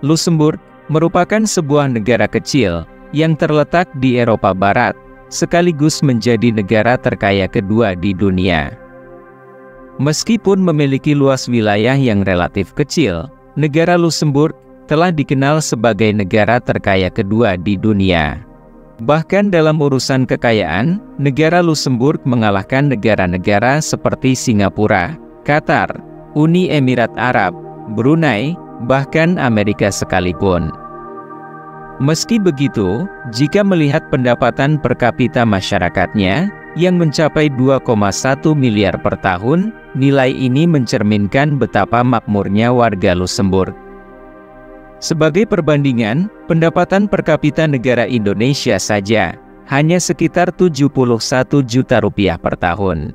Luxembourg merupakan sebuah negara kecil yang terletak di Eropa Barat, sekaligus menjadi negara terkaya kedua di dunia. Meskipun memiliki luas wilayah yang relatif kecil, negara Luxembourg telah dikenal sebagai negara terkaya kedua di dunia. Bahkan dalam urusan kekayaan, negara Luxembourg mengalahkan negara-negara seperti Singapura, Qatar, Uni Emirat Arab, Brunei, bahkan Amerika sekalipun. Meski begitu, jika melihat pendapatan per kapita masyarakatnya yang mencapai 2,1 miliar per tahun, nilai ini mencerminkan betapa makmurnya warga Luxembourg. Sebagai perbandingan, pendapatan per kapita negara Indonesia saja hanya sekitar 71 juta rupiah per tahun.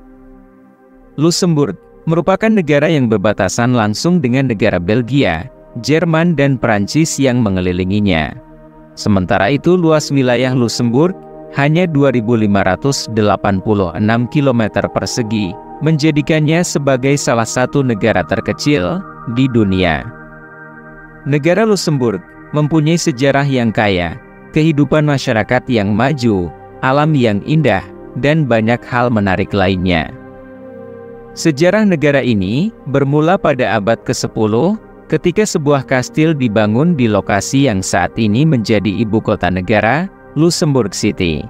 Luxembourg merupakan negara yang berbatasan langsung dengan negara Belgia, Jerman dan Prancis yang mengelilinginya. Sementara itu luas wilayah Luxembourg hanya 2.586 km persegi, menjadikannya sebagai salah satu negara terkecil di dunia. Negara Luxembourg mempunyai sejarah yang kaya, kehidupan masyarakat yang maju, alam yang indah, dan banyak hal menarik lainnya. Sejarah negara ini bermula pada abad ke-10, ketika sebuah kastil dibangun di lokasi yang saat ini menjadi ibu kota negara, Luxembourg City.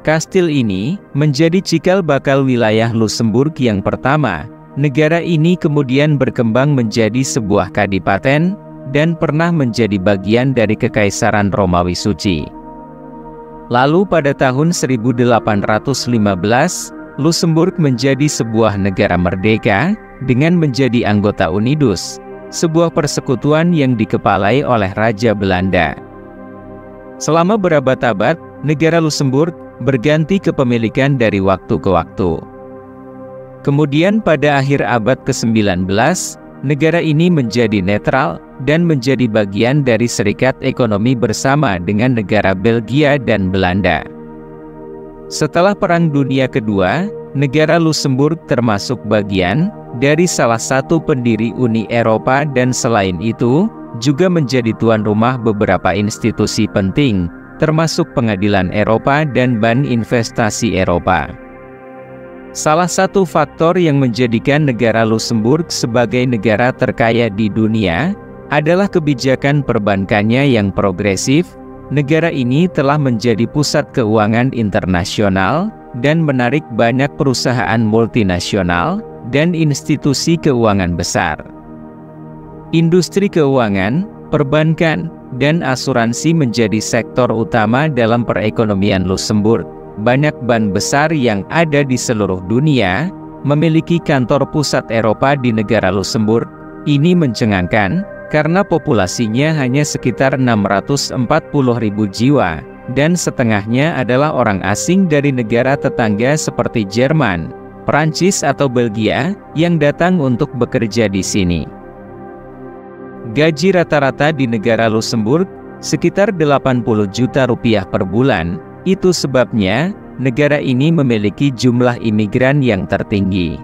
Kastil ini menjadi cikal bakal wilayah Luxembourg yang pertama. Negara ini kemudian berkembang menjadi sebuah kadipaten, dan pernah menjadi bagian dari Kekaisaran Romawi Suci. Lalu pada tahun 1815, Luxembourg menjadi sebuah negara merdeka, dengan menjadi anggota Unidus, sebuah persekutuan yang dikepalai oleh Raja Belanda. Selama berabad-abad, negara Luxembourg berganti kepemilikan dari waktu ke waktu. Kemudian pada akhir abad ke-19, negara ini menjadi netral dan menjadi bagian dari Serikat Ekonomi Bersama dengan negara Belgia dan Belanda. Setelah Perang Dunia Kedua, negara Luxembourg termasuk bagian dari salah satu pendiri Uni Eropa dan selain itu, juga menjadi tuan rumah beberapa institusi penting, termasuk Pengadilan Eropa dan Ban Investasi Eropa. Salah satu faktor yang menjadikan negara Luxembourg sebagai negara terkaya di dunia adalah kebijakan perbankannya yang progresif. Negara ini telah menjadi pusat keuangan internasional dan menarik banyak perusahaan multinasional dan institusi keuangan besar. Industri keuangan, perbankan, dan asuransi menjadi sektor utama dalam perekonomian Luxembourg. Banyak bank besar yang ada di seluruh dunia memiliki kantor pusat Eropa di negara Luxembourg. Ini mencengangkan karena populasinya hanya sekitar 640.000 jiwa, dan setengahnya adalah orang asing dari negara tetangga seperti Jerman, Prancis atau Belgia yang datang untuk bekerja di sini. Gaji rata-rata di negara Luxembourg sekitar 80 juta rupiah per bulan. Itu sebabnya negara ini memiliki jumlah imigran yang tertinggi.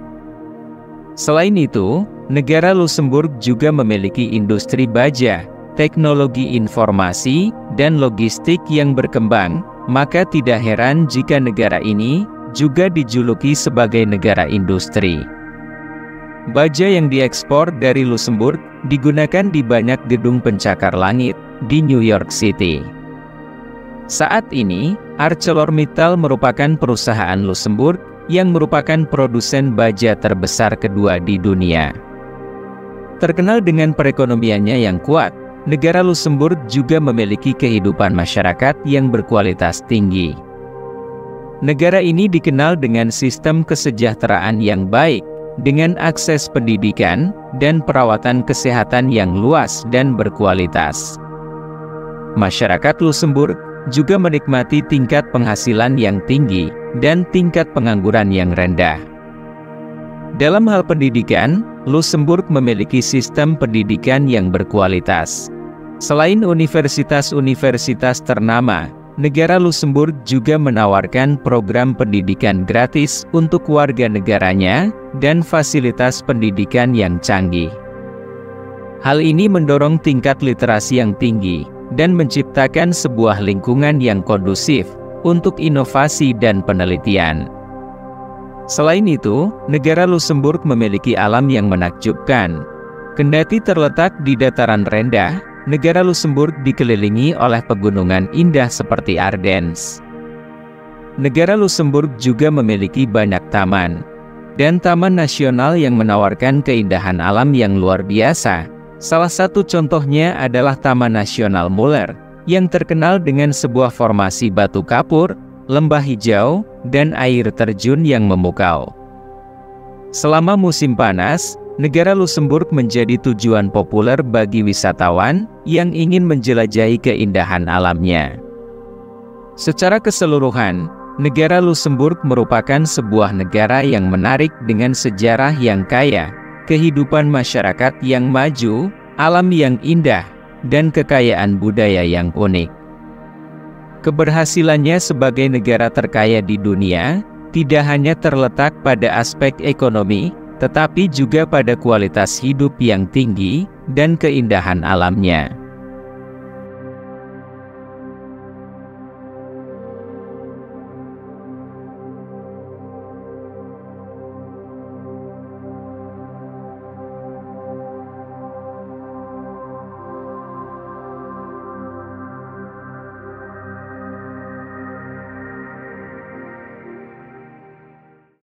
Selain itu, negara Luxembourg juga memiliki industri baja, teknologi informasi, dan logistik yang berkembang, maka tidak heran jika negara ini juga dijuluki sebagai negara industri. Baja yang diekspor dari Luxembourg digunakan di banyak gedung pencakar langit di New York City. Saat ini, ArcelorMittal merupakan perusahaan Luxembourg yang merupakan produsen baja terbesar kedua di dunia. Terkenal dengan perekonomiannya yang kuat, negara Luxembourg juga memiliki kehidupan masyarakat yang berkualitas tinggi. Negara ini dikenal dengan sistem kesejahteraan yang baik, dengan akses pendidikan dan perawatan kesehatan yang luas dan berkualitas. Masyarakat Luxembourg juga menikmati tingkat penghasilan yang tinggi dan tingkat pengangguran yang rendah. Dalam hal pendidikan, Luxembourg memiliki sistem pendidikan yang berkualitas. Selain universitas-universitas ternama, negara Luxembourg juga menawarkan program pendidikan gratis untuk warga negaranya dan fasilitas pendidikan yang canggih. Hal ini mendorong tingkat literasi yang tinggi dan menciptakan sebuah lingkungan yang kondusif untuk inovasi dan penelitian. Selain itu, negara Luxembourg memiliki alam yang menakjubkan. Kendati terletak di dataran rendah, negara Luxembourg dikelilingi oleh pegunungan indah seperti Ardennes. Negara Luxembourg juga memiliki banyak taman dan taman nasional yang menawarkan keindahan alam yang luar biasa. Salah satu contohnya adalah Taman Nasional Muller, yang terkenal dengan sebuah formasi batu kapur, lembah hijau, dan air terjun yang memukau. Selama musim panas, negara Luxembourg menjadi tujuan populer bagi wisatawan yang ingin menjelajahi keindahan alamnya. Secara keseluruhan, negara Luxembourg merupakan sebuah negara yang menarik dengan sejarah yang kaya, kehidupan masyarakat yang maju, alam yang indah, dan kekayaan budaya yang unik. Keberhasilannya sebagai negara terkaya di dunia tidak hanya terletak pada aspek ekonomi, tetapi juga pada kualitas hidup yang tinggi dan keindahan alamnya.